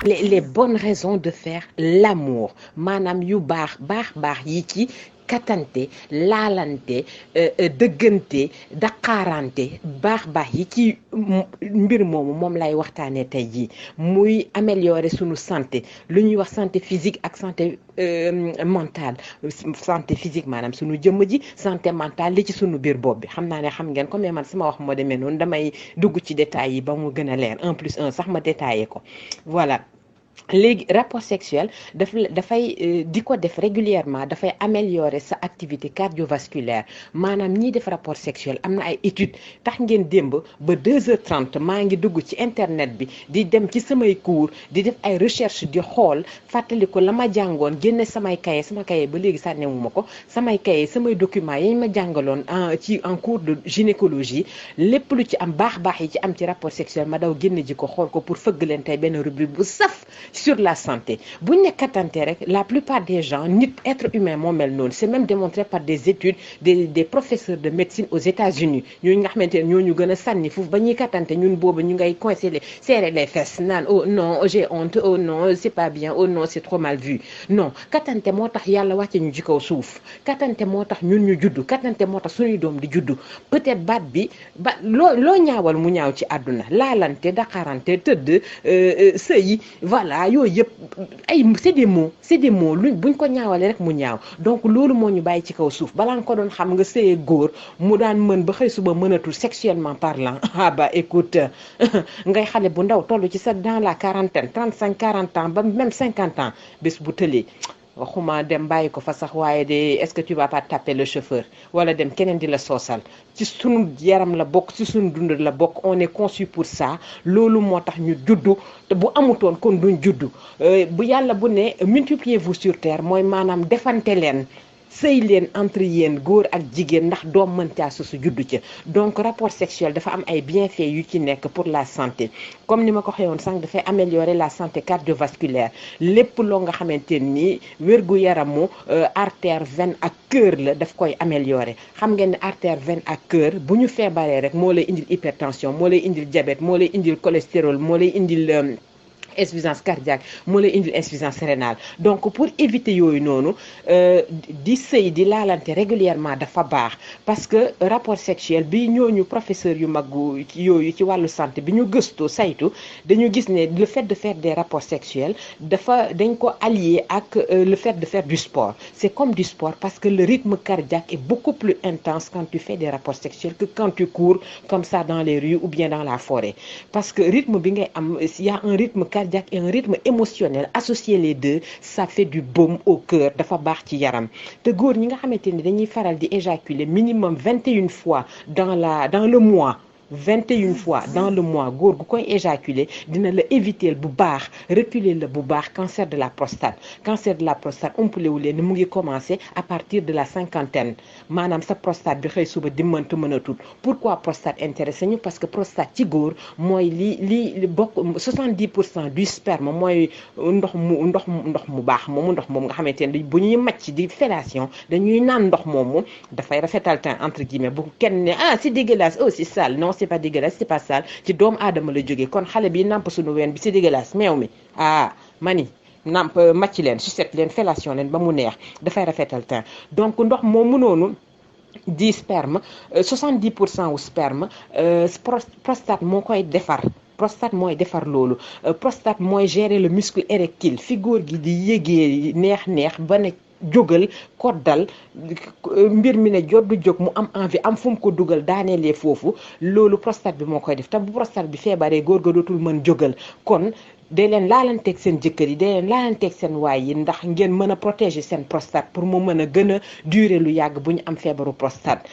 les bonnes raisons de faire l'amour maanaam yu baax yi ci katante laalante dëggante daqaarante baax yi ci mbir moomu moom lay waxtaanee tey jii muy améliorer sunu santé lu ñuy wax santé physique ak santé mentale santé physique maanaam sunu jëmm ji santé mentale li ci sunu biir bopp bi xam naa ne xam ngeen ko mais man sama wax moo demee noonu damay dugg ci détails yi ba mu gën a leer 1+1 sax ma détaillé ko voilà. léegi rapport sexuel dafay di ko def régulièrement dafay améliorer sa activité cardiovasculaire maanaam ñiy def rapport sexuel am na ay études tax ngeen démb ba 2h30 maa ngi dugg ci internet bi di dem ci samay cours di def ay recherche di xool fàttali ko la ma jàngoon génne sama cahier ba léegi sànnewuma ko samay cahier samay documents yi ma jàngaloon en cours de gynécologie lépp lu ci am baax yi ci am ci rapport sexuel ma daw génne ji ko xool ko pour fëgg leen tey benn rubrique bu saf sur la santé bu ñu nekkatante rek la plupart des gens nit être humain moo mel noonu c'est même démontré par des études des professeurs de médecine aux États-Unis ñooñu nga xamante ne ñooñu gën a sànni foofu ba ñuy kattante ñun boobu ñu ngay coincer serrer les fesses naan oh non j'ai honte oh non c'est pas bien oh non c'est trop mal vu non kattante moo tax yàlla wàcce ñu ci kaw suuf kattante moo tax ñun ñu juddu kattante moo tax suñuy doom di juddu peut-être baat bi loo ñaawal mu ñaaw ci àdduna laalante daqarante tëdd sëy voilà yooyu yëpp ay c'est des mots luñ buñ ko ñaawalee rek mu ñaaw donc loolu moo ñu bàyyi ci kaw suuf balaa nga ko doon xam nga sëyee góor mu daan mën ba xëy suba mënatul sexuellement parlant écoute ngay xale bu ndaw toll ci sa dans la quarantaine 35-40 ans ba même 50 ans bés bu tëlee waxuma dem bàyyi ko fa sax waaye de est-ce que tu vas pas taper le chauffeur wala dem keneen di la soosal ci sunu yaram la bokk ci sunu dund la bokk on est conçu pour ça loolu moo tax ñu juddu te bu amutoon kon duñ juddu bu yàlla bu ne multipliez-vous sur terre mooy maanaam defante leen sëy leen entre yéen góor ak jigéen ndax doom mën caa su juddu ca donc rapport sexuel dafa am ay bienfaits yu ci nekk pour la santé comme ni ma ko xewoon sànq dafay améliorer la santé cardiovasculaire lépp loo nga xamante ni wérgu yaramu artère veine ak cœur la daf koy améliorer xam ngeen ne artère veine ak cœur bu ñu feebaree rek moo lay indil hypertension moo lay indil diabète moo lay indil cholestérol moo lay indil insuffisance cardiaque moo lay indil insuffisance rénale donc pour éviter yooyu noonu di sëy di laalante régulièrement dafa baax parce que rapport sexuel bi ñooñu professeur yu mag yooyu ci wàllu santé bi ñu gëstu saytu dañu gis ne le fait de faire des rapports sexuels dañ ko allier ak le fait de faire du sport c'est comme du sport parce que le rythme cardiaque est beaucoup plus intense quand tu fais des rapports sexuels que quand tu cours comme ça dans les rues ou bien dans la forêt parce que rythme bi ngay am il y a un rythme cardiaque et un rythme émotionnel associer les deux ça fait du baume au cœur dafa baax ci yaram te góor ñi nga xamante ni dañuy faral di éjaculer minimum 21 fois dans le mois 21 fois dans le mois góor gu koy éjaculer dina la éviter bu baax reculer la bu baax cancer de la prostate umpalewu leen ni mu ngi commencer à partir de la cinquantaine maanaam sa prostate bi xëy suba di mënatul pourquoi prostate intéressé ñu parce que prostate ci góor mooy li bokk 70% du sperme mooy ndox mu baax moomu ndox moom nga xamante ne bu ñuy màcc di fellation dañuy naan ndox moomu dafay rafetal teint entre guillemets bu kenn ne c'est dégueulasse oh c'est sale non c'est pas dégueulasse c'est pas sale ci doomu aadama la jógee kon xale bi namp suñu ween bi c'est dégueulasse meew mi mani namp màcc leen sucette leen fellation leen ba mu neex dafay rafetal teint donc ndox moomu noonu di sperme 70% wu sperme prostate moo koy defar prostate mooy defar loolu prostate mooy gérer le muscle érectile fi góor gi di yégee neex ba ne jógal koddal mbir mi ne jot du jóg mu am envie am fu mu ko dugal daaneelee foofu loolu prostate bi moo koy def te bu prostate bi feebaree góor ga dootul mën jógal kon dee leen laalanteeg seen jëkkër yi dee leen laalanteeg seen waay yi ndax ngeen mën a protéger seen prostate pour mu mën a gën a durer lu yàgg bu ñu am feebaru prostate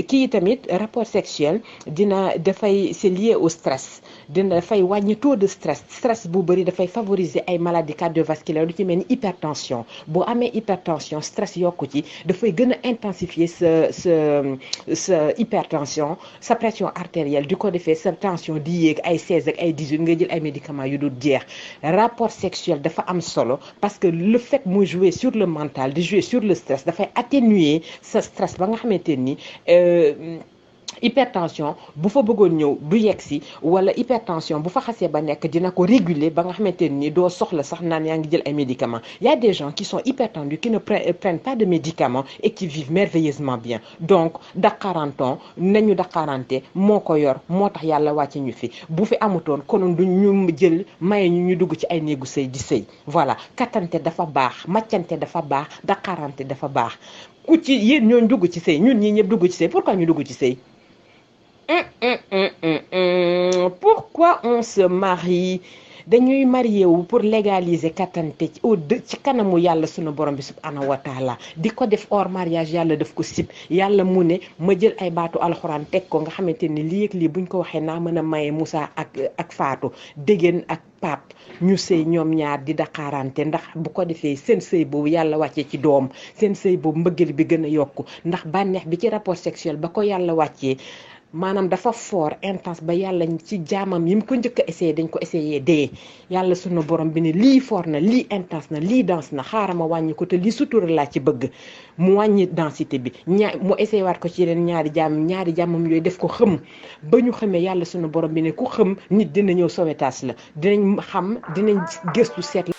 kii tamit rapport sexuel c'est lié au stress dafay wàññi taux de stress bu bëri dafay favoriser ay maladies cardiovasculaires lu ci mel ni hypertension boo amee hypertension stress yokku ci dafay gën a intensifier sa hypertension sa pression artérielle di ko defee sa tension di yéeg ay 16 ak ay 18 nga jël ay médicaments yu dul jeex rapport sexuel dafa am solo parce que le fait muy jouer sur le mental di jouer sur le stress dafay atténuer sa stress ba nga xamante ni hypertension bu fa bëggoon ñëw du yegsi wala hypertension bu fa xasee ba nekk dina ko réguler ba nga xamante ni doo soxla sax naan yaa ngi jël ay médicaments y a des gens qui sont hypertendus qui ne prennent pas de médicaments et qui vivent merveilleusement bien donc daqaranton nañu daqarante moo ko yor moo tax yàlla wàcce ñu fi bu fi amutoon konoon du ñu jël maye ñu dugg ci ay néegu sëy di sëy voilà kattante dafa baax maccante dafa baax daqarante dafa baax ku ci yéen ñooñ dugg ci sëy ñun ñii ñëpp dugg ci sëy pourquoi ñu dugg ci sëy pourquoi on se marie dañuy marié wu pour légaliser kattante ci kanamu yàlla sunu borom bi subhanahu wa taala di ko def hors mariage yàlla daf ko sib yàlla mu ne ma jël ay baatu alxuraan teg ko nga xamante ni lii ak lii buñ ko waxee naa mën a maye Moussa ak Fatou déggéen ak Pape ñu sëy ñoom ñaar di daqaarante ndax bu ko defee seen sëy boobu yàlla wàccee ci doom seen sëy boobu mbëggeel bi gën a yokku ndax bànneex bi ci rapport sexuel ba ko yàlla wàccee maanaam dafa fort intense ba yàlla ci jaamam yi mu ko njëkk a essayé dañ ko essayé dee yàlla sunu borom bi ne lii fort na lii intense na lii danse na xaaral ma wàññi ko te lii sutura laa ci bëgg mu wàññi densité bi mu essayé waat ko ci yeneen ñaari jaamam yooyu def ko xëm ba ñu xamee yàlla sunu borom bi ne ku xëm nit dina ñëw sowetaas la dinañ gëstu seet